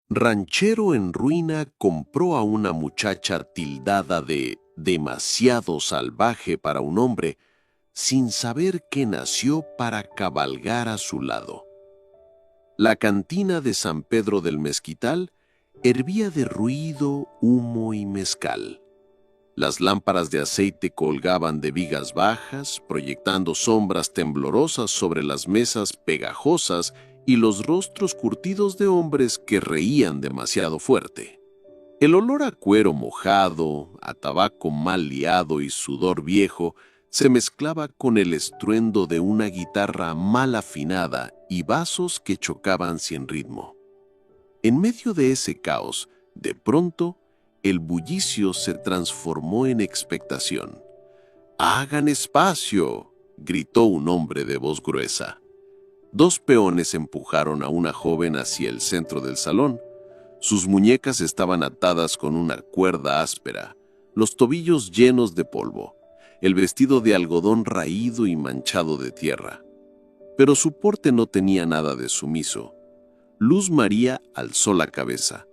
Ranchero en ruina compró a una muchacha tildada de demasiado salvaje para un hombre, sin saber que nació para cabalgar a su lado. La cantina de San Pedro del Mezquital hervía de ruido, humo y mezcal. Las lámparas de aceite colgaban de vigas bajas, proyectando sombras temblorosas sobre las mesas pegajosas y los rostros curtidos de hombres que reían demasiado fuerte. El olor a cuero mojado, a tabaco mal liado y sudor viejo se mezclaba con el estruendo de una guitarra mal afinada y vasos que chocaban sin ritmo. En medio de ese caos, de pronto, el bullicio se transformó en expectación. ¡Hagan espacio!, gritó un hombre de voz gruesa. Dos peones empujaron a una joven hacia el centro del salón. Sus muñecas estaban atadas con una cuerda áspera, los tobillos llenos de polvo, el vestido de algodón raído y manchado de tierra. Pero su porte no tenía nada de sumiso. Luz María alzó la cabeza.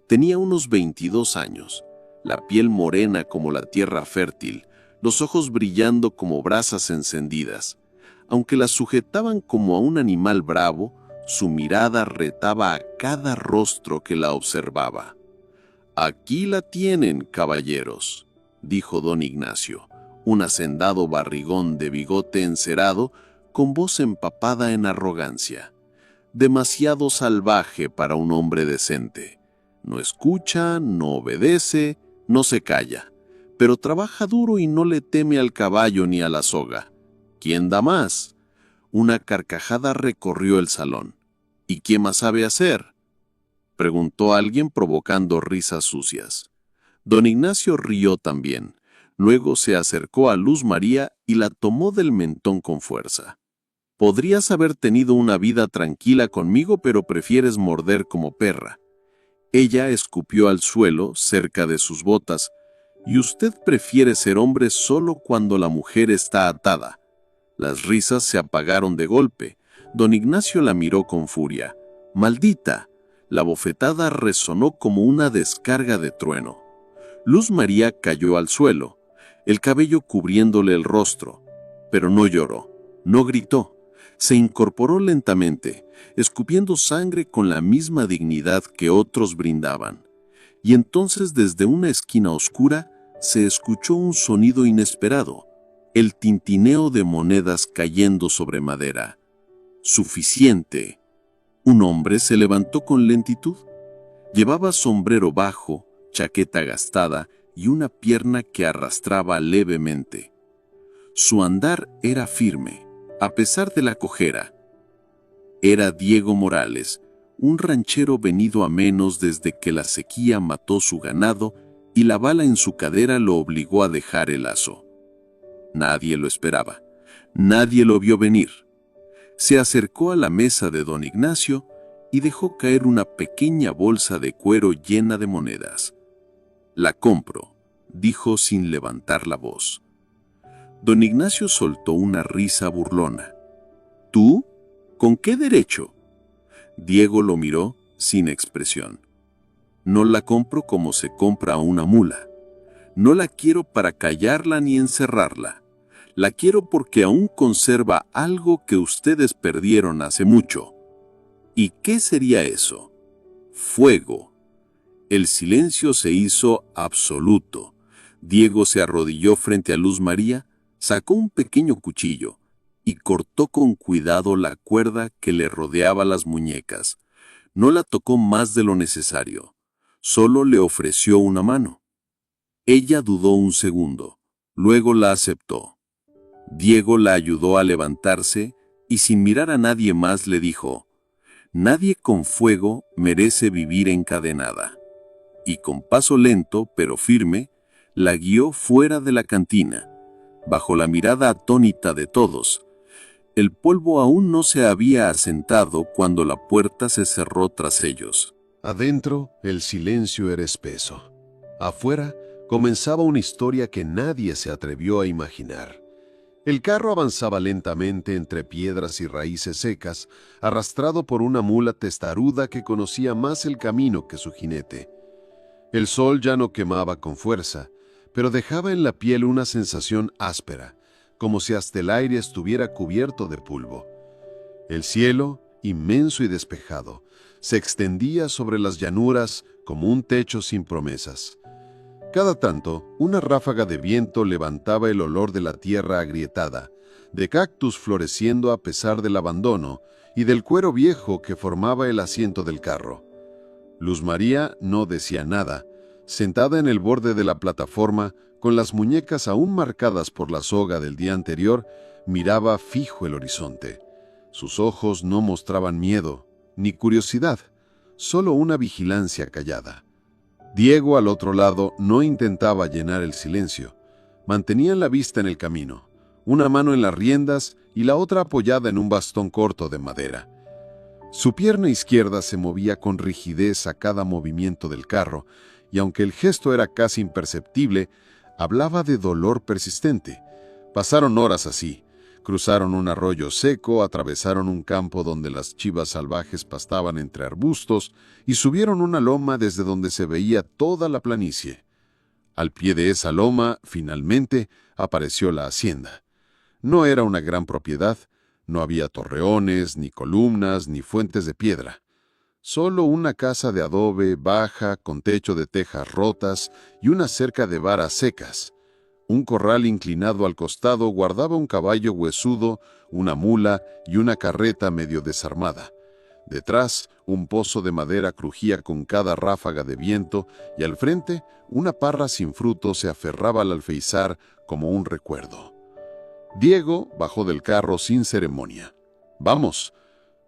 Tenía unos 22 años, la piel morena como la tierra fértil, los ojos brillando como brasas encendidas. Aunque la sujetaban como a un animal bravo, su mirada retaba a cada rostro que la observaba. «Aquí la tienen, caballeros», dijo don Ignacio, un hacendado barrigón de bigote encerado, con voz empapada en arrogancia. Demasiado salvaje para un hombre decente. No escucha, no obedece, no se calla, pero trabaja duro y no le teme al caballo ni a la soga. ¿Quién da más? Una carcajada recorrió el salón. ¿Y quién más sabe hacer?, preguntó alguien provocando risas sucias. Don Ignacio rió también. Luego se acercó a Luz María y la tomó del mentón con fuerza. Podrías haber tenido una vida tranquila conmigo, pero prefieres morder como perra. Ella escupió al suelo cerca de sus botas. Y usted prefiere ser hombre solo cuando la mujer está atada. Las risas se apagaron de golpe. Don Ignacio la miró con furia. ¡Maldita! La bofetada resonó como una descarga de trueno. Luz María cayó al suelo, el cabello cubriéndole el rostro, pero no lloró, no gritó. Se incorporó lentamente, escupiendo sangre con la misma dignidad que otros brindaban. Y entonces desde una esquina oscura se escuchó un sonido inesperado, el tintineo de monedas cayendo sobre madera. Suficiente. Un hombre se levantó con lentitud. Llevaba sombrero bajo, chaqueta gastada y una pierna que arrastraba levemente. Su andar era firme, a pesar de la cojera. Era Diego Morales, un ranchero venido a menos desde que la sequía mató su ganado y la bala en su cadera lo obligó a dejar el lazo. Nadie lo esperaba, nadie lo vio venir. Se acercó a la mesa de don Ignacio y dejó caer una pequeña bolsa de cuero llena de monedas. «La compro», dijo sin levantar la voz. Don Ignacio soltó una risa burlona. «¿Tú? ¿Con qué derecho?». Diego lo miró sin expresión. «No la compro como se compra a una mula. No la quiero para callarla ni encerrarla. La quiero porque aún conserva algo que ustedes perdieron hace mucho». ¿Y qué sería eso? Fuego. El silencio se hizo absoluto. Diego se arrodilló frente a Luz María, sacó un pequeño cuchillo y cortó con cuidado la cuerda que le rodeaba las muñecas. No la tocó más de lo necesario. Solo le ofreció una mano. Ella dudó un segundo. Luego la aceptó. Diego la ayudó a levantarse y sin mirar a nadie más le dijo: «Nadie con fuego merece vivir encadenada». Y con paso lento pero firme, la guió fuera de la cantina, bajo la mirada atónita de todos. El polvo aún no se había asentado cuando la puerta se cerró tras ellos. Adentro, el silencio era espeso. Afuera, comenzaba una historia que nadie se atrevió a imaginar. El carro avanzaba lentamente entre piedras y raíces secas, arrastrado por una mula testaruda que conocía más el camino que su jinete. El sol ya no quemaba con fuerza, pero dejaba en la piel una sensación áspera, como si hasta el aire estuviera cubierto de polvo. El cielo, inmenso y despejado, se extendía sobre las llanuras como un techo sin promesas. Cada tanto, una ráfaga de viento levantaba el olor de la tierra agrietada, de cactus floreciendo a pesar del abandono y del cuero viejo que formaba el asiento del carro. Luz María no decía nada, sentada en el borde de la plataforma, con las muñecas aún marcadas por la soga del día anterior, miraba fijo el horizonte. Sus ojos no mostraban miedo, ni curiosidad, solo una vigilancia callada. Diego, al otro lado, no intentaba llenar el silencio. Mantenía la vista en el camino, una mano en las riendas y la otra apoyada en un bastón corto de madera. Su pierna izquierda se movía con rigidez a cada movimiento del carro, y aunque el gesto era casi imperceptible, hablaba de dolor persistente. Pasaron horas así. Cruzaron un arroyo seco, atravesaron un campo donde las chivas salvajes pastaban entre arbustos y subieron una loma desde donde se veía toda la planicie. Al pie de esa loma, finalmente, apareció la hacienda. No era una gran propiedad, no había torreones, ni columnas, ni fuentes de piedra. Solo una casa de adobe baja, con techo de tejas rotas y una cerca de varas secas. Un corral inclinado al costado guardaba un caballo huesudo, una mula y una carreta medio desarmada. Detrás, un pozo de madera crujía con cada ráfaga de viento y al frente, una parra sin fruto se aferraba al alféizar como un recuerdo. Diego bajó del carro sin ceremonia. «Vamos».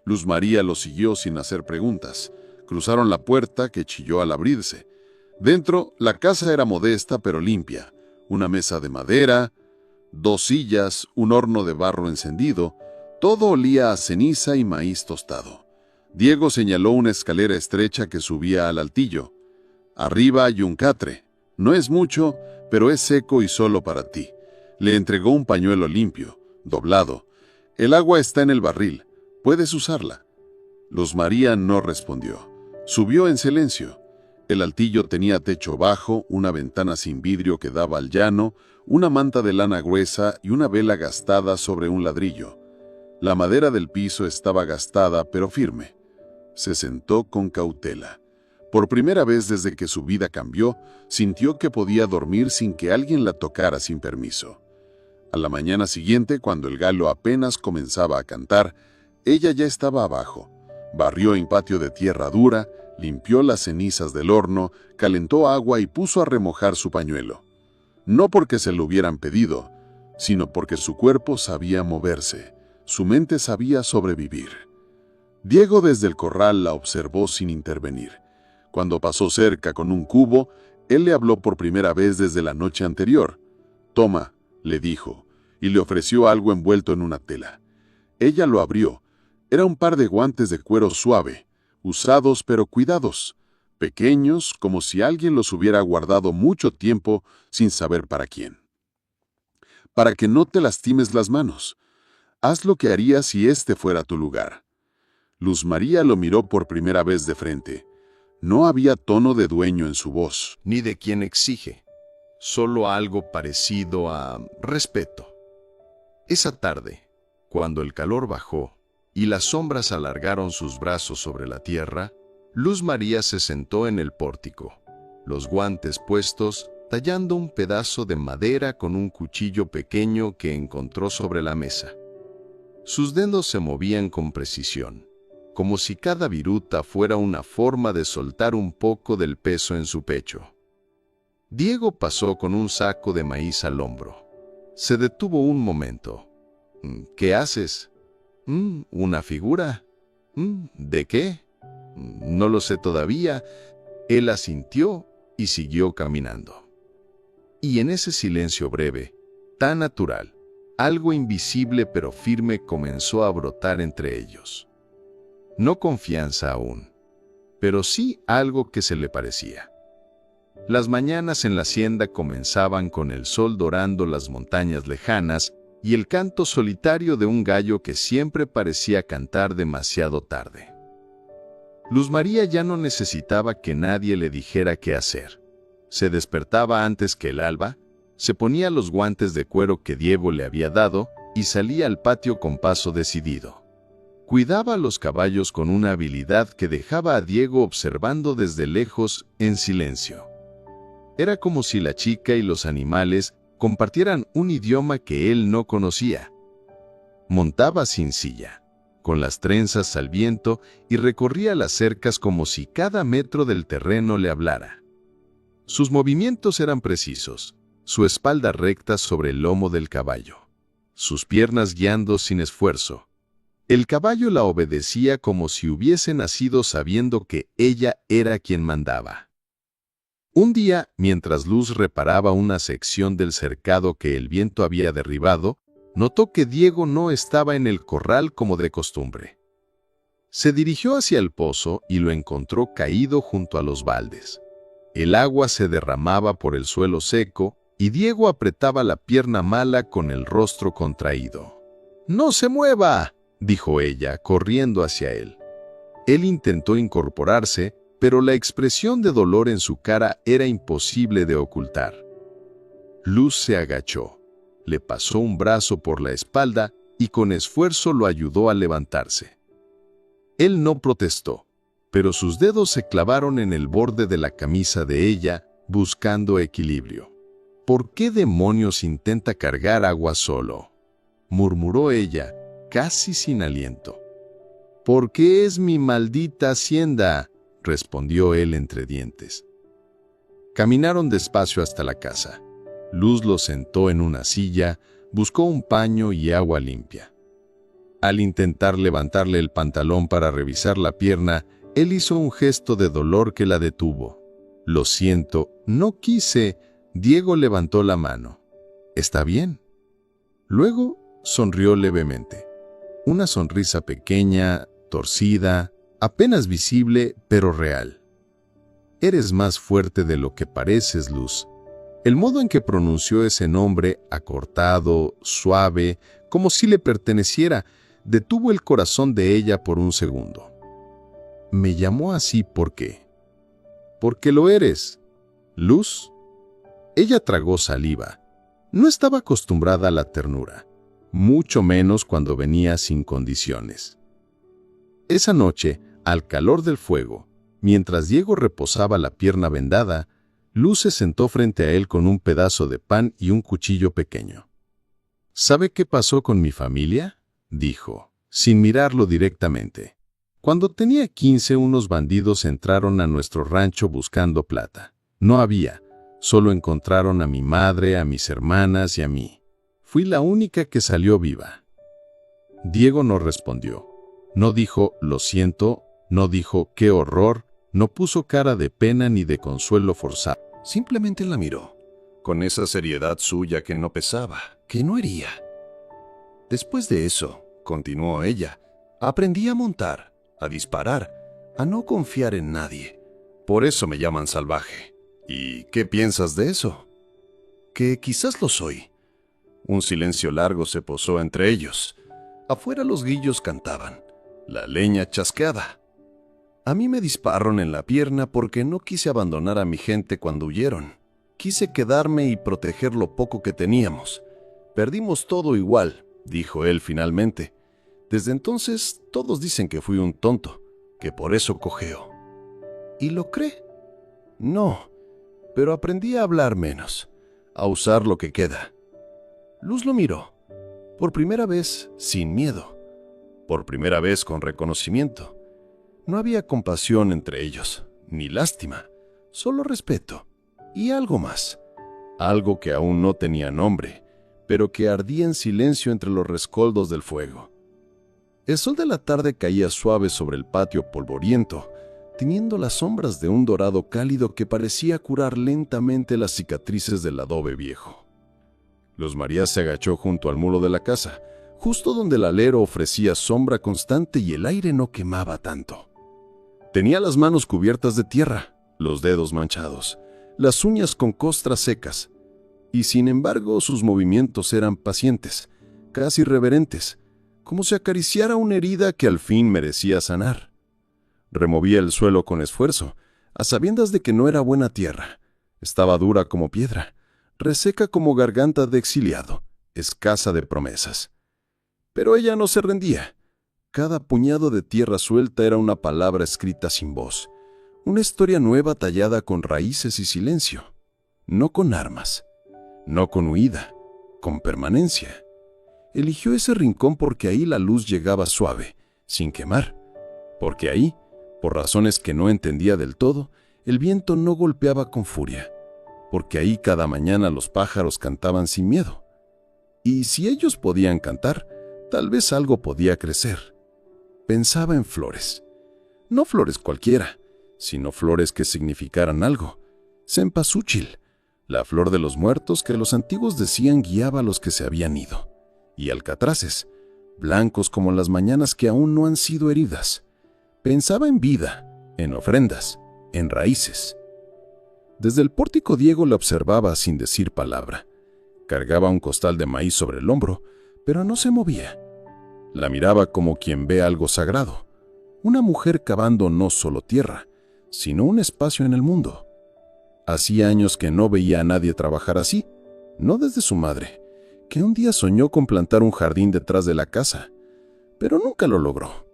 Luz María lo siguió sin hacer preguntas. Cruzaron la puerta, que chilló al abrirse. Dentro, la casa era modesta pero limpia. Una mesa de madera, 2 sillas, un horno de barro encendido, todo olía a ceniza y maíz tostado. Diego señaló una escalera estrecha que subía al altillo. «Arriba hay un catre. No es mucho, pero es seco y solo para ti». Le entregó un pañuelo limpio, doblado. «El agua está en el barril. Puedes usarla». Luz María no respondió. Subió en silencio. El altillo tenía techo bajo, una ventana sin vidrio que daba al llano, una manta de lana gruesa y una vela gastada sobre un ladrillo. La madera del piso estaba gastada pero firme. Se sentó con cautela. Por primera vez desde que su vida cambió, sintió que podía dormir sin que alguien la tocara sin permiso. A la mañana siguiente, cuando el gallo apenas comenzaba a cantar, ella ya estaba abajo. Barrió en patio de tierra dura, limpió las cenizas del horno, calentó agua y puso a remojar su pañuelo. No porque se lo hubieran pedido, sino porque su cuerpo sabía moverse, su mente sabía sobrevivir. Diego desde el corral la observó sin intervenir. Cuando pasó cerca con un cubo, él le habló por primera vez desde la noche anterior. «Toma», le dijo, y le ofreció algo envuelto en una tela. Ella lo abrió. Era un par de guantes de cuero suave, usados pero cuidados, pequeños como si alguien los hubiera guardado mucho tiempo sin saber para quién. «Para que no te lastimes las manos. Haz lo que harías si este fuera tu lugar». Luz María lo miró por primera vez de frente. No había tono de dueño en su voz. Ni de quien exige. Solo algo parecido a respeto. Esa tarde, cuando el calor bajó y las sombras alargaron sus brazos sobre la tierra, Luz María se sentó en el pórtico, los guantes puestos, tallando un pedazo de madera con un cuchillo pequeño que encontró sobre la mesa. Sus dedos se movían con precisión, como si cada viruta fuera una forma de soltar un poco del peso en su pecho. Diego pasó con un saco de maíz al hombro. Se detuvo un momento. «¿Qué haces?» «¿Una figura?» «¿De qué?» «No lo sé todavía». Él asintió y siguió caminando. Y en ese silencio breve, tan natural, algo invisible pero firme comenzó a brotar entre ellos. No confianza aún, pero sí algo que se le parecía. Las mañanas en la hacienda comenzaban con el sol dorando las montañas lejanas y el canto solitario de un gallo que siempre parecía cantar demasiado tarde. Luz María ya no necesitaba que nadie le dijera qué hacer. Se despertaba antes que el alba, se ponía los guantes de cuero que Diego le había dado y salía al patio con paso decidido. Cuidaba a los caballos con una habilidad que dejaba a Diego observando desde lejos en silencio. Era como si la chica y los animales compartieran un idioma que él no conocía. Montaba sin silla, con las trenzas al viento, y recorría las cercas como si cada metro del terreno le hablara. Sus movimientos eran precisos, su espalda recta sobre el lomo del caballo, sus piernas guiando sin esfuerzo. El caballo la obedecía como si hubiese nacido sabiendo que ella era quien mandaba. Un día, mientras Luz reparaba una sección del cercado que el viento había derribado, notó que Diego no estaba en el corral como de costumbre. Se dirigió hacia el pozo y lo encontró caído junto a los baldes. El agua se derramaba por el suelo seco y Diego apretaba la pierna mala con el rostro contraído. «¡No se mueva!», dijo ella, corriendo hacia él. Él intentó incorporarse, pero la expresión de dolor en su cara era imposible de ocultar. Luz se agachó, le pasó un brazo por la espalda y con esfuerzo lo ayudó a levantarse. Él no protestó, pero sus dedos se clavaron en el borde de la camisa de ella, buscando equilibrio. «¿Por qué demonios intenta cargar agua solo?», murmuró ella, casi sin aliento. «Porque es mi maldita hacienda», respondió él entre dientes. Caminaron despacio hasta la casa. Luz lo sentó en una silla, buscó un paño y agua limpia. Al intentar levantarle el pantalón para revisar la pierna, él hizo un gesto de dolor que la detuvo. «Lo siento, no quise». Diego levantó la mano. «¿Está bien?». Luego sonrió levemente. Una sonrisa pequeña, torcida, apenas visible, pero real. «Eres más fuerte de lo que pareces, Luz». El modo en que pronunció ese nombre, acortado, suave, como si le perteneciera, detuvo el corazón de ella por un segundo. «Me llamó así ¿por qué?». «Porque lo eres, Luz». Ella tragó saliva. No estaba acostumbrada a la ternura, mucho menos cuando venía sin condiciones. Esa noche, al calor del fuego, mientras Diego reposaba la pierna vendada, Luz se sentó frente a él con un pedazo de pan y un cuchillo pequeño. «¿Sabe qué pasó con mi familia?», dijo, sin mirarlo directamente. «Cuando tenía 15, unos bandidos entraron a nuestro rancho buscando plata. No había, solo encontraron a mi madre, a mis hermanas y a mí. Fui la única que salió viva». Diego no respondió. No dijo «lo siento», no dijo «qué horror», no puso cara de pena ni de consuelo forzado. Simplemente la miró, con esa seriedad suya que no pesaba, que no hería. «Después de eso», continuó ella, «aprendí a montar, a disparar, a no confiar en nadie. Por eso me llaman salvaje». «¿Y qué piensas de eso?». «Que quizás lo soy». Un silencio largo se posó entre ellos. Afuera los grillos cantaban, la leña chasqueaba. «A mí me dispararon en la pierna porque no quise abandonar a mi gente cuando huyeron. Quise quedarme y proteger lo poco que teníamos. Perdimos todo igual», dijo él finalmente. «Desde entonces todos dicen que fui un tonto, que por eso cojeo». «¿Y lo cree?». «No, pero aprendí a hablar menos, a usar lo que queda». Luz lo miró, por primera vez sin miedo, por primera vez con reconocimiento. No había compasión entre ellos, ni lástima, solo respeto y algo más, algo que aún no tenía nombre, pero que ardía en silencio entre los rescoldos del fuego. El sol de la tarde caía suave sobre el patio polvoriento, tiñendo las sombras de un dorado cálido que parecía curar lentamente las cicatrices del adobe viejo. Luz María se agachó junto al muro de la casa, justo donde el alero ofrecía sombra constante y el aire no quemaba tanto. Tenía las manos cubiertas de tierra, los dedos manchados, las uñas con costras secas, y sin embargo sus movimientos eran pacientes, casi reverentes, como si acariciara una herida que al fin merecía sanar. Removía el suelo con esfuerzo, a sabiendas de que no era buena tierra. Estaba dura como piedra, reseca como garganta de exiliado, escasa de promesas. Pero ella no se rendía. Cada puñado de tierra suelta era una palabra escrita sin voz, una historia nueva tallada con raíces y silencio, no con armas, no con huida, con permanencia. Eligió ese rincón porque ahí la luz llegaba suave, sin quemar, porque ahí, por razones que no entendía del todo, el viento no golpeaba con furia, porque ahí cada mañana los pájaros cantaban sin miedo. Y si ellos podían cantar, tal vez algo podía crecer. Pensaba en flores. No flores cualquiera, sino flores que significaran algo. Cempasúchil, la flor de los muertos que los antiguos decían guiaba a los que se habían ido. Y alcatraces, blancos como las mañanas que aún no han sido heridas. Pensaba en vida, en ofrendas, en raíces. Desde el pórtico Diego la observaba sin decir palabra. Cargaba un costal de maíz sobre el hombro, pero no se movía. La miraba como quien ve algo sagrado. Una mujer cavando no solo tierra, sino un espacio en el mundo. Hacía años que no veía a nadie trabajar así, no desde su madre, que un día soñó con plantar un jardín detrás de la casa, pero nunca lo logró.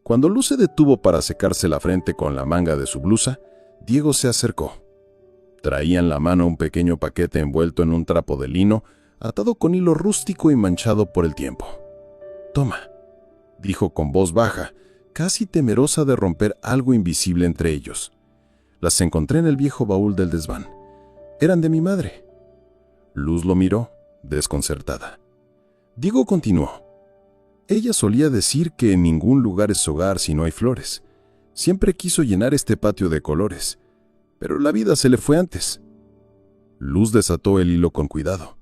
Cuando Luz se detuvo para secarse la frente con la manga de su blusa, Diego se acercó. Traía en la mano un pequeño paquete envuelto en un trapo de lino, atado con hilo rústico y manchado por el tiempo. «Toma», dijo con voz baja, casi temerosa de romper algo invisible entre ellos. «Las encontré en el viejo baúl del desván. Eran de mi madre». Luz lo miró, desconcertada. Diego continuó. «Ella solía decir que en ningún lugar es hogar si no hay flores. Siempre quiso llenar este patio de colores, pero la vida se le fue antes». Luz desató el hilo con cuidado.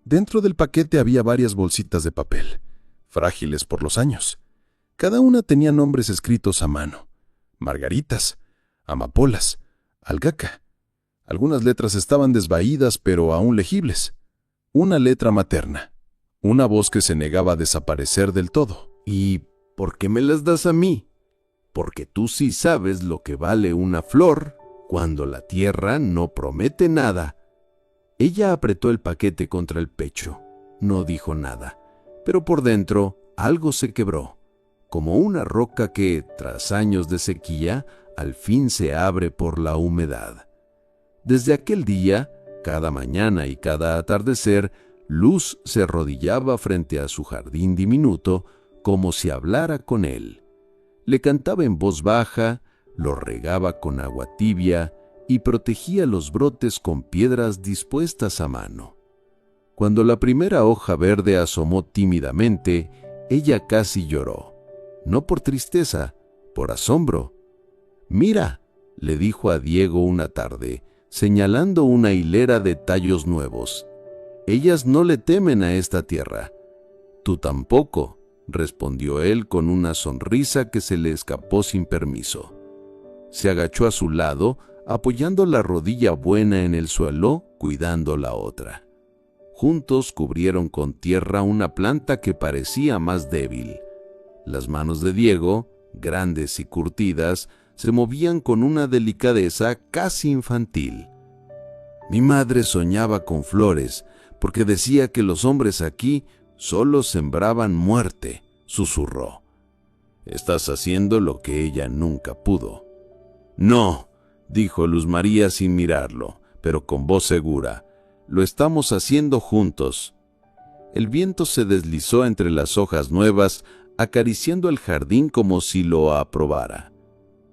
Dentro del paquete había varias bolsitas de papel, frágiles por los años. Cada una tenía nombres escritos a mano: margaritas, amapolas, algaca. Algunas letras estaban desvaídas pero aún legibles. Una letra materna, una voz que se negaba a desaparecer del todo. ¿Y por qué me las das a mí? Porque tú sí sabes lo que vale una flor cuando la tierra no promete nada. Ella apretó el paquete contra el pecho. No dijo nada, pero por dentro algo se quebró, como una roca que, tras años de sequía, al fin se abre por la humedad. Desde aquel día, cada mañana y cada atardecer, Luz se arrodillaba frente a su jardín diminuto como si hablara con él. Le cantaba en voz baja, lo regaba con agua tibia y protegía los brotes con piedras dispuestas a mano. Cuando la primera hoja verde asomó tímidamente, ella casi lloró, no por tristeza, por asombro. «Mira», le dijo a Diego una tarde, señalando una hilera de tallos nuevos. «Ellas no le temen a esta tierra». «Tú tampoco», respondió él con una sonrisa que se le escapó sin permiso. Se agachó a su lado, apoyando la rodilla buena en el suelo, cuidando la otra. Juntos cubrieron con tierra una planta que parecía más débil. Las manos de Diego, grandes y curtidas, se movían con una delicadeza casi infantil. «Mi madre soñaba con flores, porque decía que los hombres aquí solo sembraban muerte», susurró. «Estás haciendo lo que ella nunca pudo». «No», dijo Luz María sin mirarlo, pero con voz segura. «Lo estamos haciendo juntos». El viento se deslizó entre las hojas nuevas, acariciando el jardín como si lo aprobara.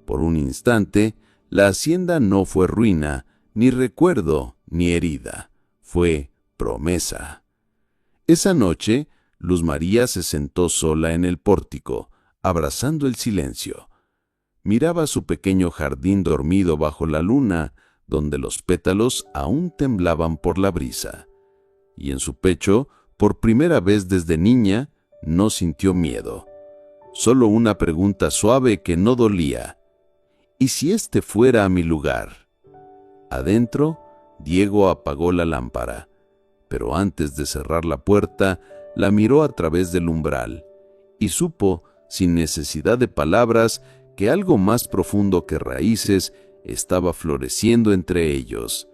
Por un instante, la hacienda no fue ruina, ni recuerdo, ni herida. Fue promesa. Esa noche, Luz María se sentó sola en el pórtico, abrazando el silencio. Miraba su pequeño jardín dormido bajo la luna, donde los pétalos aún temblaban por la brisa. Y en su pecho, por primera vez desde niña, no sintió miedo. Solo una pregunta suave que no dolía. ¿Y si este fuera a mi lugar? Adentro, Diego apagó la lámpara, pero antes de cerrar la puerta, la miró a través del umbral y supo, sin necesidad de palabras, que algo más profundo que raíces estaba floreciendo entre ellos.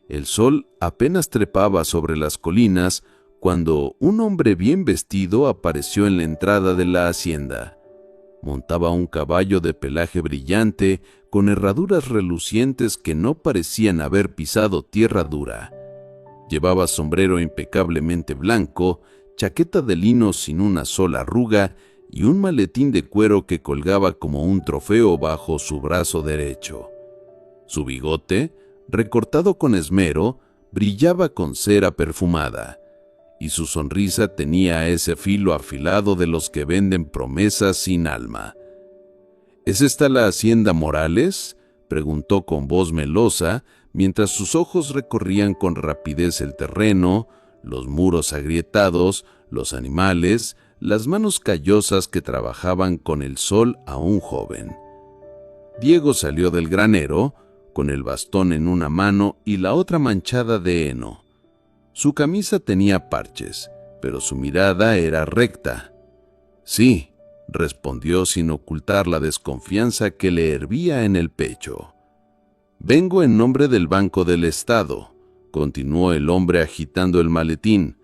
El sol apenas trepaba sobre las colinas cuando un hombre bien vestido apareció en la entrada de la hacienda. Montaba un caballo de pelaje brillante con herraduras relucientes que no parecían haber pisado tierra dura. Llevaba sombrero impecablemente blanco, chaqueta de lino sin una sola arruga y un maletín de cuero que colgaba como un trofeo bajo su brazo derecho. Su bigote, recortado con esmero, brillaba con cera perfumada, y su sonrisa tenía ese filo afilado de los que venden promesas sin alma. ¿Es esta la hacienda Morales?, preguntó con voz melosa, mientras sus ojos recorrían con rapidez el terreno, los muros agrietados, los animales, las manos callosas que trabajaban con el sol a un joven. Diego salió del granero, con el bastón en una mano y la otra manchada de heno. Su camisa tenía parches, pero su mirada era recta. «Sí», respondió sin ocultar la desconfianza que le hervía en el pecho. «Vengo en nombre del Banco del Estado», continuó el hombre agitando el maletín.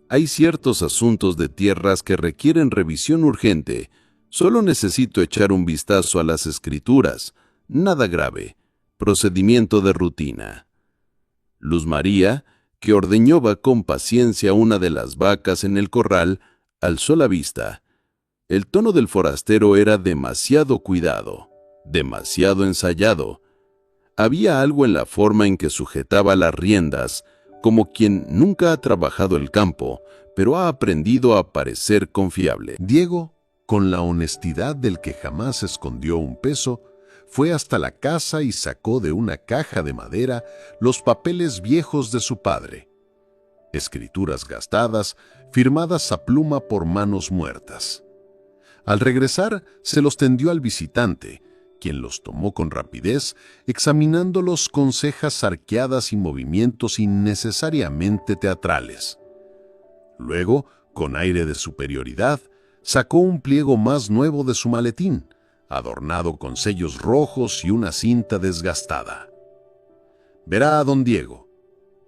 «Hay ciertos asuntos de tierras que requieren revisión urgente. Solo necesito echar un vistazo a las escrituras. Nada grave. Procedimiento de rutina». Luz María, que ordeñaba con paciencia una de las vacas en el corral, alzó la vista. El tono del forastero era demasiado cuidado, demasiado ensayado. Había algo en la forma en que sujetaba las riendas, como quien nunca ha trabajado el campo, pero ha aprendido a parecer confiable. Diego, con la honestidad del que jamás escondió un peso, fue hasta la casa y sacó de una caja de madera los papeles viejos de su padre. Escrituras gastadas, firmadas a pluma por manos muertas. Al regresar, se los tendió al visitante, quien los tomó con rapidez, examinándolos con cejas arqueadas y movimientos innecesariamente teatrales. Luego, con aire de superioridad, sacó un pliego más nuevo de su maletín, adornado con sellos rojos y una cinta desgastada. «Verá, don Diego»,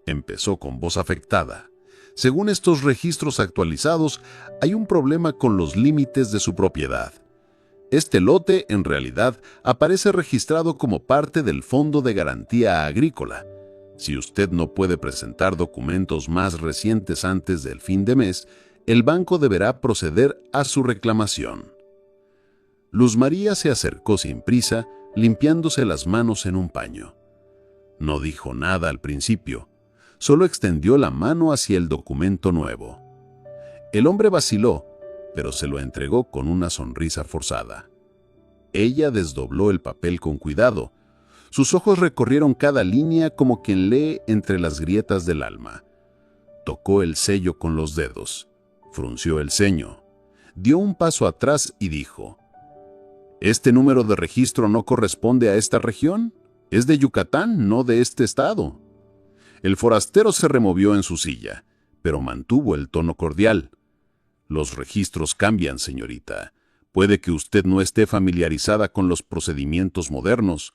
empezó con voz afectada, «según estos registros actualizados, hay un problema con los límites de su propiedad. Este lote, en realidad, aparece registrado como parte del Fondo de Garantía Agrícola. Si usted no puede presentar documentos más recientes antes del fin de mes, el banco deberá proceder a su reclamación». Luz María se acercó sin prisa, limpiándose las manos en un paño. No dijo nada al principio, solo extendió la mano hacia el documento nuevo. El hombre vaciló, pero se lo entregó con una sonrisa forzada. Ella desdobló el papel con cuidado. Sus ojos recorrieron cada línea como quien lee entre las grietas del alma. Tocó el sello con los dedos, frunció el ceño, dio un paso atrás y dijo: «¿Este número de registro no corresponde a esta región? Es de Yucatán, no de este estado». El forastero se removió en su silla, pero mantuvo el tono cordial. «Los registros cambian, señorita. Puede que usted no esté familiarizada con los procedimientos modernos».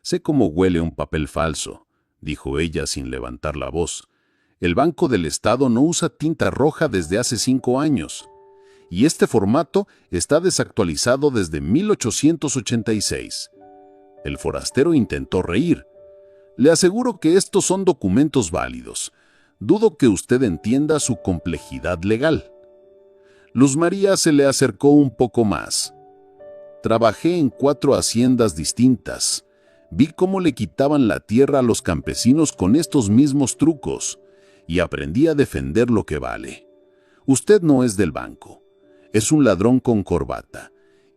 «Sé cómo huele un papel falso», dijo ella sin levantar la voz. «El Banco del Estado no usa tinta roja desde hace 5 años. Y este formato está desactualizado desde 1886. El forastero intentó reír. «Le aseguro que estos son documentos válidos. Dudo que usted entienda su complejidad legal». Luz María se le acercó un poco más. «Trabajé en 4 haciendas distintas. Vi cómo le quitaban la tierra a los campesinos con estos mismos trucos, y aprendí a defender lo que vale. Usted no es del banco. Es un ladrón con corbata,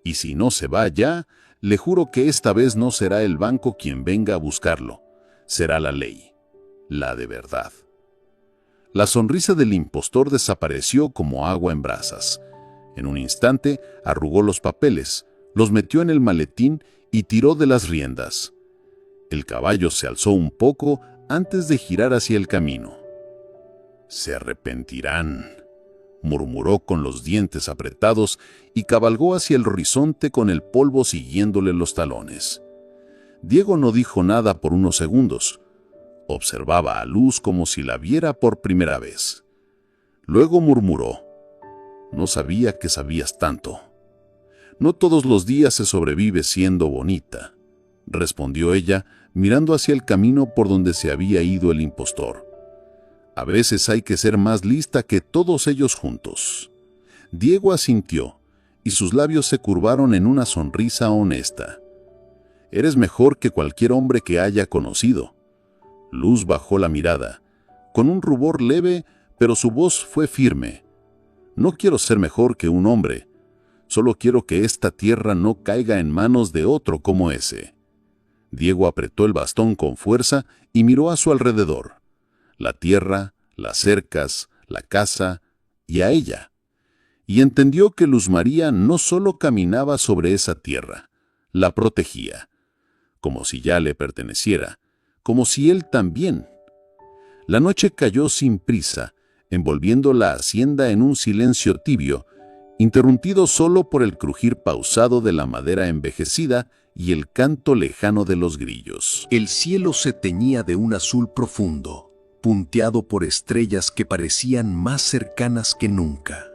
y si no se va ya, le juro que esta vez no será el banco quien venga a buscarlo. Será la ley, la de verdad». La sonrisa del impostor desapareció como agua en brasas. En un instante arrugó los papeles, los metió en el maletín y tiró de las riendas. El caballo se alzó un poco antes de girar hacia el camino. Se arrepentirán, murmuró con los dientes apretados y cabalgó hacia el horizonte con el polvo siguiéndole los talones. Diego no dijo nada por unos segundos. Observaba a Luz como si la viera por primera vez. Luego murmuró: «No sabía que sabías tanto». «No todos los días se sobrevive siendo bonita», respondió ella, mirando hacia el camino por donde se había ido el impostor. «A veces hay que ser más lista que todos ellos juntos». Diego asintió, y sus labios se curvaron en una sonrisa honesta. «Eres mejor que cualquier hombre que haya conocido». Luz bajó la mirada, con un rubor leve, pero su voz fue firme. «No quiero ser mejor que un hombre. Solo quiero que esta tierra no caiga en manos de otro como ese». Diego apretó el bastón con fuerza y miró a su alrededor. La tierra, las cercas, la casa y a ella. Y entendió que Luz María no solo caminaba sobre esa tierra, la protegía, como si ya le perteneciera, como si él también. La noche cayó sin prisa, envolviendo la hacienda en un silencio tibio, interrumpido solo por el crujir pausado de la madera envejecida y el canto lejano de los grillos. El cielo se teñía de un azul profundo, punteado por estrellas que parecían más cercanas que nunca.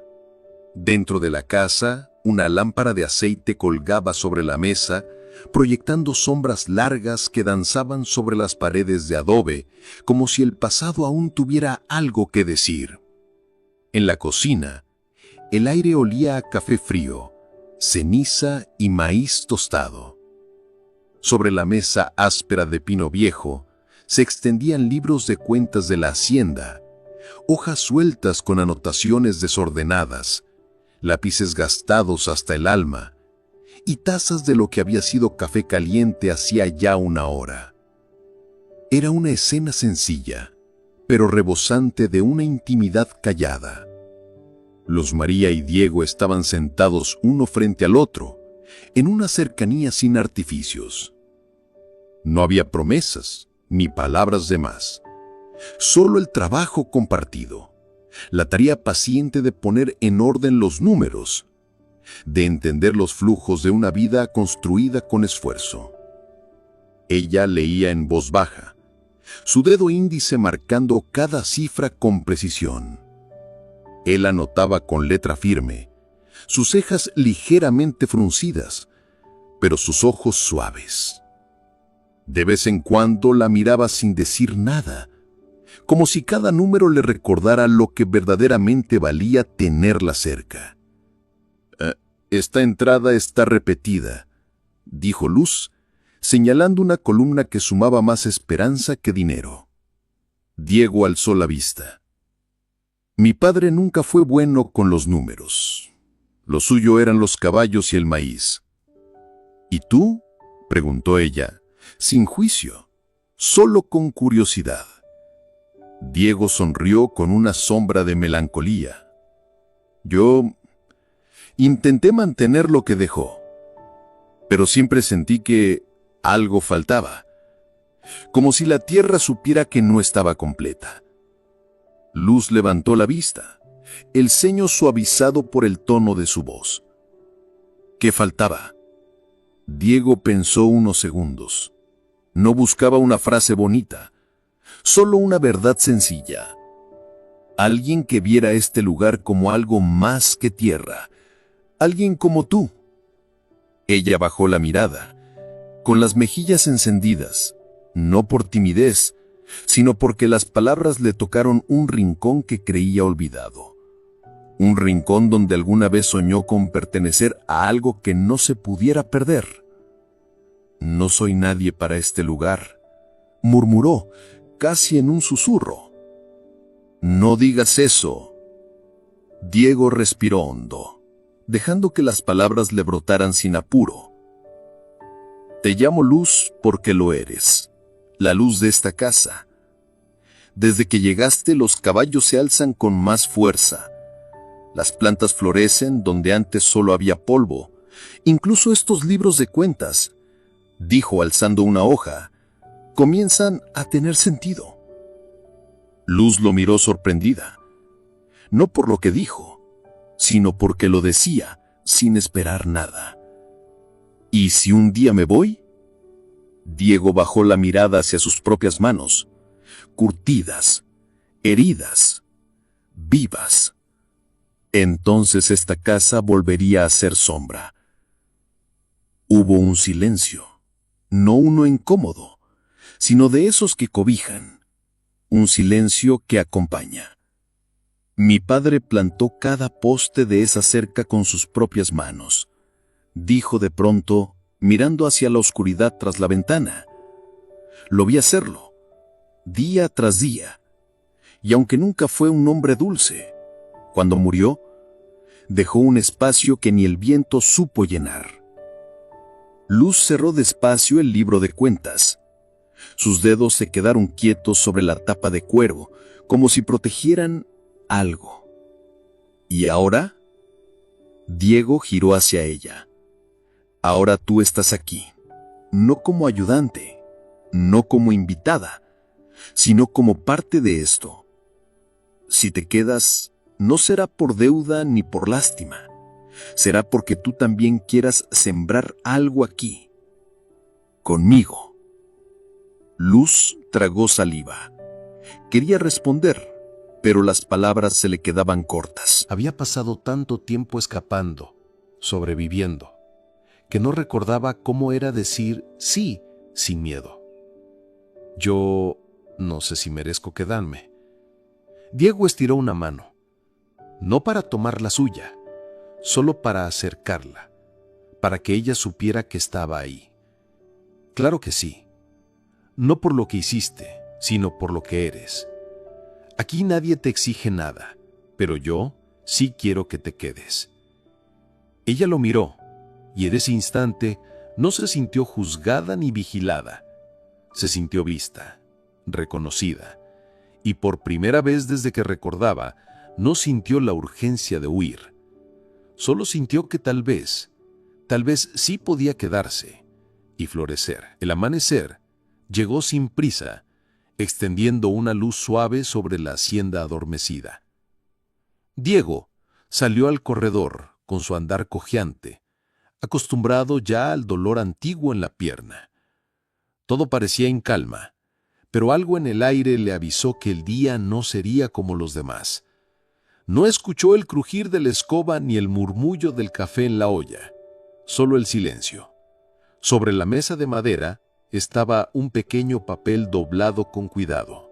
Dentro de la casa, una lámpara de aceite colgaba sobre la mesa, proyectando sombras largas que danzaban sobre las paredes de adobe, como si el pasado aún tuviera algo que decir. En la cocina, el aire olía a café frío, ceniza y maíz tostado. Sobre la mesa áspera de pino viejo, se extendían libros de cuentas de la hacienda, hojas sueltas con anotaciones desordenadas, lápices gastados hasta el alma, y tazas de lo que había sido café caliente hacía ya una hora. Era una escena sencilla, pero rebosante de una intimidad callada. Luz María y Diego estaban sentados uno frente al otro, en una cercanía sin artificios. No había promesas, ni palabras de más. Solo el trabajo compartido, la tarea paciente de poner en orden los números, de entender los flujos de una vida construida con esfuerzo. Ella leía en voz baja, su dedo índice marcando cada cifra con precisión. Él anotaba con letra firme, sus cejas ligeramente fruncidas, pero sus ojos suaves. De vez en cuando la miraba sin decir nada, como si cada número le recordara lo que verdaderamente valía tenerla cerca. «Esta entrada está repetida», dijo Luz, señalando una columna que sumaba más esperanza que dinero. Diego alzó la vista. «Mi padre nunca fue bueno con los números. Lo suyo eran los caballos y el maíz». «¿Y tú?», preguntó ella, sin juicio, solo con curiosidad. Diego sonrió con una sombra de melancolía. «Yo intenté mantener lo que dejó, pero siempre sentí que algo faltaba, como si la tierra supiera que no estaba completa». Luz levantó la vista, el ceño suavizado por el tono de su voz. ¿Qué faltaba? Diego pensó unos segundos. No buscaba una frase bonita, solo una verdad sencilla. Alguien que viera este lugar como algo más que tierra, alguien como tú. Ella bajó la mirada, con las mejillas encendidas, no por timidez, sino porque las palabras le tocaron un rincón que creía olvidado. Un rincón donde alguna vez soñó con pertenecer a algo que no se pudiera perder. «No soy nadie para este lugar», murmuró, casi en un susurro. «No digas eso». Diego respiró hondo, dejando que las palabras le brotaran sin apuro. «Te llamo Luz porque lo eres. La luz de esta casa. Desde que llegaste, los caballos se alzan con más fuerza. Las plantas florecen donde antes solo había polvo. Incluso estos libros de cuentas», dijo alzando una hoja, «comienzan a tener sentido». Luz lo miró sorprendida, no por lo que dijo, sino porque lo decía sin esperar nada. ¿Y si un día me voy? Diego bajó la mirada hacia sus propias manos, curtidas, heridas, vivas. Entonces esta casa volvería a ser sombra. Hubo un silencio, no uno incómodo, sino de esos que cobijan, un silencio que acompaña. Mi padre plantó cada poste de esa cerca con sus propias manos, dijo de pronto, mirando hacia la oscuridad tras la ventana. Lo vi hacerlo, día tras día, y aunque nunca fue un hombre dulce, cuando murió, dejó un espacio que ni el viento supo llenar. Luz cerró despacio el libro de cuentas. Sus dedos se quedaron quietos sobre la tapa de cuero, como si protegieran algo. ¿Y ahora? Diego giró hacia ella. Ahora tú estás aquí, no como ayudante, no como invitada, sino como parte de esto. Si te quedas, no será por deuda ni por lástima. Será porque tú también quieras sembrar algo aquí, conmigo. Luz tragó saliva. Quería responder, pero las palabras se le quedaban cortas. Había pasado tanto tiempo escapando, sobreviviendo, que no recordaba cómo era decir sí sin miedo. Yo no sé si merezco quedarme. Diego estiró una mano, no para tomar la suya, solo para acercarla, para que ella supiera que estaba ahí. Claro que sí, no por lo que hiciste, sino por lo que eres. Aquí nadie te exige nada, pero yo sí quiero que te quedes. Ella lo miró, y en ese instante no se sintió juzgada ni vigilada. Se sintió vista, reconocida, y por primera vez desde que recordaba, no sintió la urgencia de huir. Solo sintió que tal vez sí podía quedarse y florecer. El amanecer llegó sin prisa, extendiendo una luz suave sobre la hacienda adormecida. Diego salió al corredor con su andar cojeante, acostumbrado ya al dolor antiguo en la pierna. Todo parecía en calma, pero algo en el aire le avisó que el día no sería como los demás. No escuchó el crujir de la escoba ni el murmullo del café en la olla, solo el silencio. Sobre la mesa de madera estaba un pequeño papel doblado con cuidado.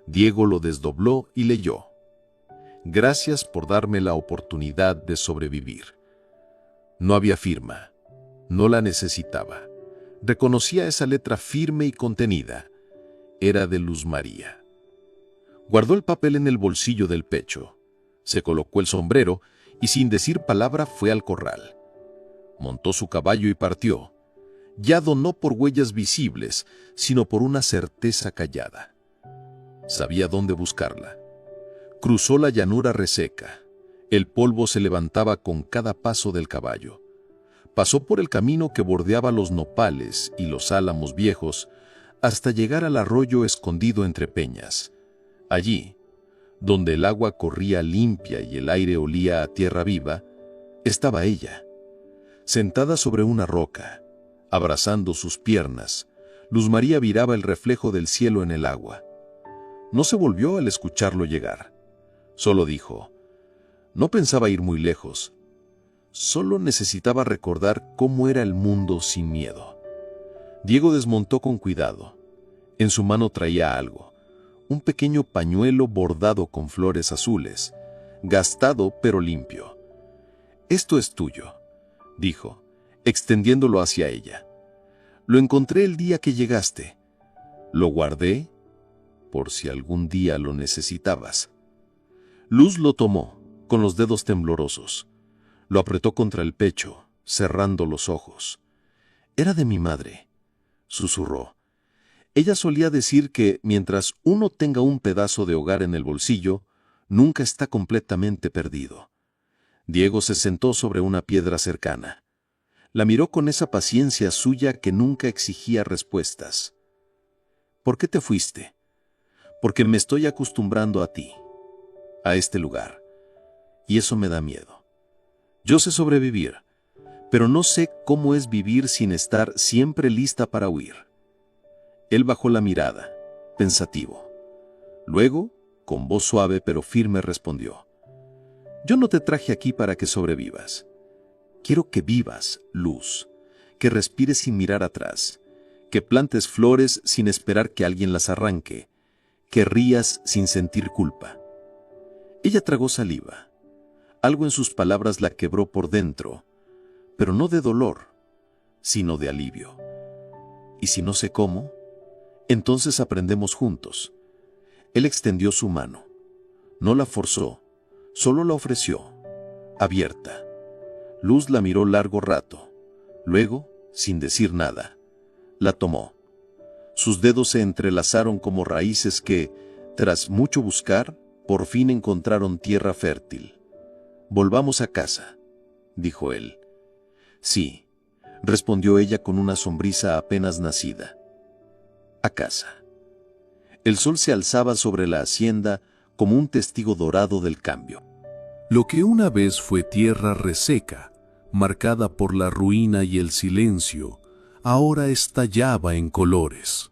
Diego lo desdobló y leyó: «Gracias por darme la oportunidad de sobrevivir». No había firma, no la necesitaba. Reconocía esa letra firme y contenida. Era de Luz María. Guardó el papel en el bolsillo del pecho, se colocó el sombrero y sin decir palabra fue al corral. Montó su caballo y partió, guiado no por huellas visibles, sino por una certeza callada. Sabía dónde buscarla. Cruzó la llanura reseca. El polvo se levantaba con cada paso del caballo. Pasó por el camino que bordeaba los nopales y los álamos viejos hasta llegar al arroyo escondido entre peñas. Allí, donde el agua corría limpia y el aire olía a tierra viva, estaba ella, sentada sobre una roca, abrazando sus piernas. Luz María viraba el reflejo del cielo en el agua. No se volvió al escucharlo llegar. Solo dijo: no pensaba ir muy lejos. Solo necesitaba recordar cómo era el mundo sin miedo. Diego desmontó con cuidado. En su mano traía algo, un pequeño pañuelo bordado con flores azules, gastado pero limpio. «Esto es tuyo», dijo, extendiéndolo hacia ella. «Lo encontré el día que llegaste. Lo guardé por si algún día lo necesitabas». Luz lo tomó, con los dedos temblorosos. Lo apretó contra el pecho, cerrando los ojos. «Era de mi madre», susurró. Ella solía decir que mientras uno tenga un pedazo de hogar en el bolsillo, nunca está completamente perdido. Diego se sentó sobre una piedra cercana. La miró con esa paciencia suya que nunca exigía respuestas. «¿Por qué te fuiste?» porque me estoy acostumbrando a ti, a este lugar, y eso me da miedo. Yo sé sobrevivir, pero no sé cómo es vivir sin estar siempre lista para huir. Él bajó la mirada, pensativo. Luego, con voz suave pero firme, respondió: yo no te traje aquí para que sobrevivas. Quiero que vivas, Luz, que respires sin mirar atrás, que plantes flores sin esperar que alguien las arranque, que rías sin sentir culpa. Ella tragó saliva. Algo en sus palabras la quebró por dentro, pero no de dolor, sino de alivio. Y si no sé cómo, entonces aprendemos juntos. Él extendió su mano. No la forzó, solo la ofreció, abierta. Luz la miró largo rato. Luego, sin decir nada, la tomó. Sus dedos se entrelazaron como raíces que, tras mucho buscar, por fin encontraron tierra fértil. «Volvamos a casa», dijo él. «Sí», respondió ella con una sonrisa apenas nacida. «A casa». El sol se alzaba sobre la hacienda como un testigo dorado del cambio. Lo que una vez fue tierra reseca, marcada por la ruina y el silencio, ahora estallaba en colores.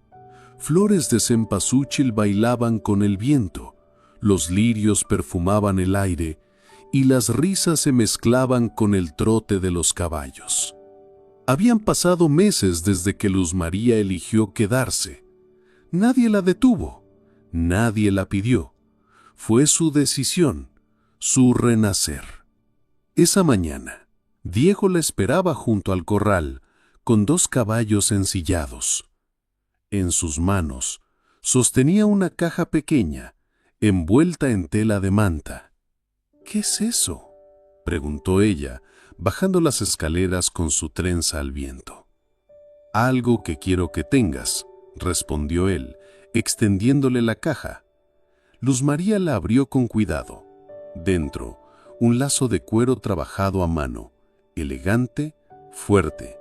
Flores de cempasúchil bailaban con el viento, los lirios perfumaban el aire y las risas se mezclaban con el trote de los caballos. Habían pasado meses desde que Luz María eligió quedarse. Nadie la detuvo, nadie la pidió. Fue su decisión, su renacer. Esa mañana, Diego la esperaba junto al corral, con 2 caballos ensillados. En sus manos, sostenía una caja pequeña, envuelta en tela de manta. «¿Qué es eso?», preguntó ella, bajando las escaleras con su trenza al viento. «Algo que quiero que tengas», respondió él, extendiéndole la caja. Luz María la abrió con cuidado. Dentro, un lazo de cuero trabajado a mano, elegante, fuerte,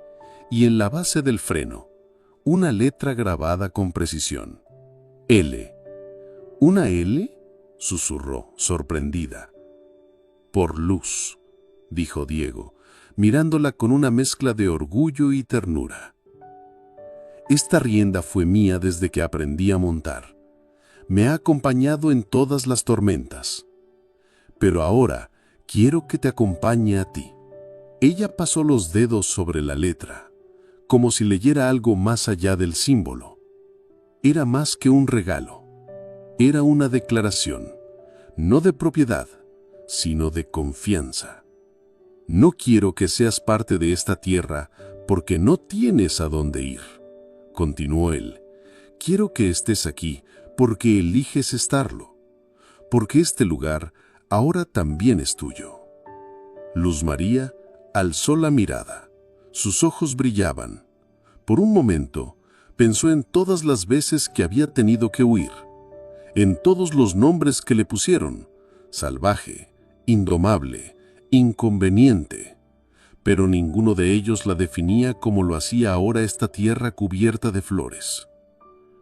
y en la base del freno, una letra grabada con precisión. L. ¿Una L?, susurró, sorprendida. «Por Luz», dijo Diego, mirándola con una mezcla de orgullo y ternura. «Esta rienda fue mía desde que aprendí a montar. Me ha acompañado en todas las tormentas. Pero ahora quiero que te acompañe a ti». Ella pasó los dedos sobre la letra, como si leyera algo más allá del símbolo. Era más que un regalo. Era una declaración, no de propiedad, sino de confianza. «No quiero que seas parte de esta tierra porque no tienes a dónde ir», continuó él. «Quiero que estés aquí porque eliges estarlo, porque este lugar ahora también es tuyo». Luz María alzó la mirada. Sus ojos brillaban. Por un momento, pensó en todas las veces que había tenido que huir, en todos los nombres que le pusieron: salvaje, indomable, inconveniente. Pero ninguno de ellos la definía como lo hacía ahora esta tierra cubierta de flores.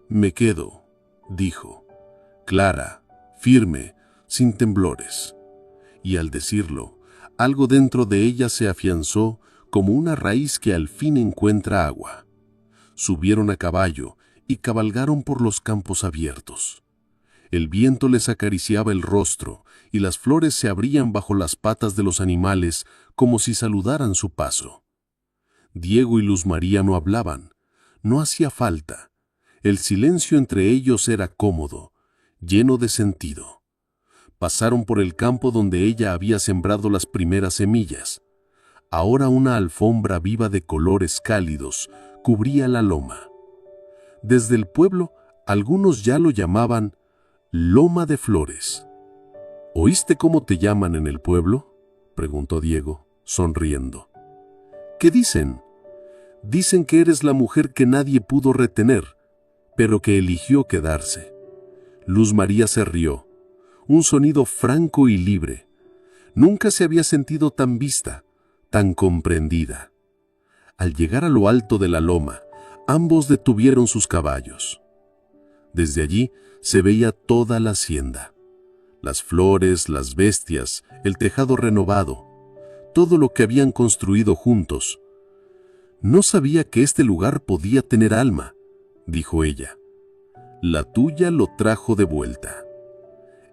«Me quedo», dijo, clara, firme, sin temblores. Y al decirlo, algo dentro de ella se afianzó como una raíz que al fin encuentra agua. Subieron a caballo y cabalgaron por los campos abiertos. El viento les acariciaba el rostro y las flores se abrían bajo las patas de los animales como si saludaran su paso. Diego y Luz María no hablaban, no hacía falta. El silencio entre ellos era cómodo, lleno de sentido. Pasaron por el campo donde ella había sembrado las primeras semillas. Ahora una alfombra viva de colores cálidos cubría la loma. Desde el pueblo, algunos ya lo llamaban Loma de Flores. «¿Oíste cómo te llaman en el pueblo?», preguntó Diego, sonriendo. «¿Qué dicen?». «Dicen que eres la mujer que nadie pudo retener, pero que eligió quedarse». Luz María se rió. Un sonido franco y libre. Nunca se había sentido tan vista, tan comprendida. Al llegar a lo alto de la loma, ambos detuvieron sus caballos. Desde allí se veía toda la hacienda. Las flores, las bestias, el tejado renovado, todo lo que habían construido juntos. «No sabía que este lugar podía tener alma», dijo ella. «La tuya lo trajo de vuelta».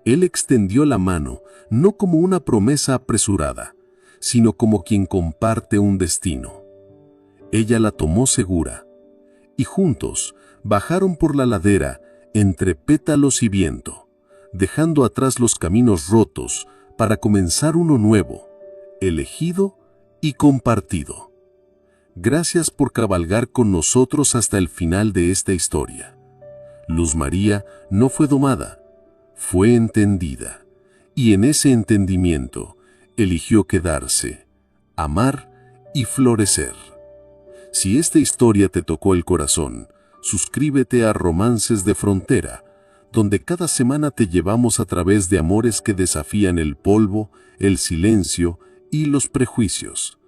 Él extendió la mano, no como una promesa apresurada, sino como quien comparte un destino. Ella la tomó segura, y juntos bajaron por la ladera entre pétalos y viento, dejando atrás los caminos rotos para comenzar uno nuevo, elegido y compartido. Gracias por cabalgar con nosotros hasta el final de esta historia. Luz María no fue domada, fue entendida, y en ese entendimiento eligió quedarse, amar y florecer. Si esta historia te tocó el corazón, suscríbete a Romances de Frontera, donde cada semana te llevamos a través de amores que desafían el polvo, el silencio y los prejuicios.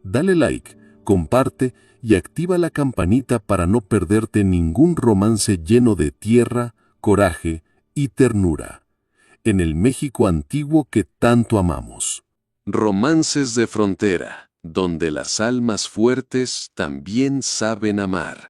Dale like, comparte y activa la campanita para no perderte ningún romance lleno de tierra, coraje y ternura, en el México antiguo que tanto amamos. Romances de Frontera, donde las almas fuertes también saben amar.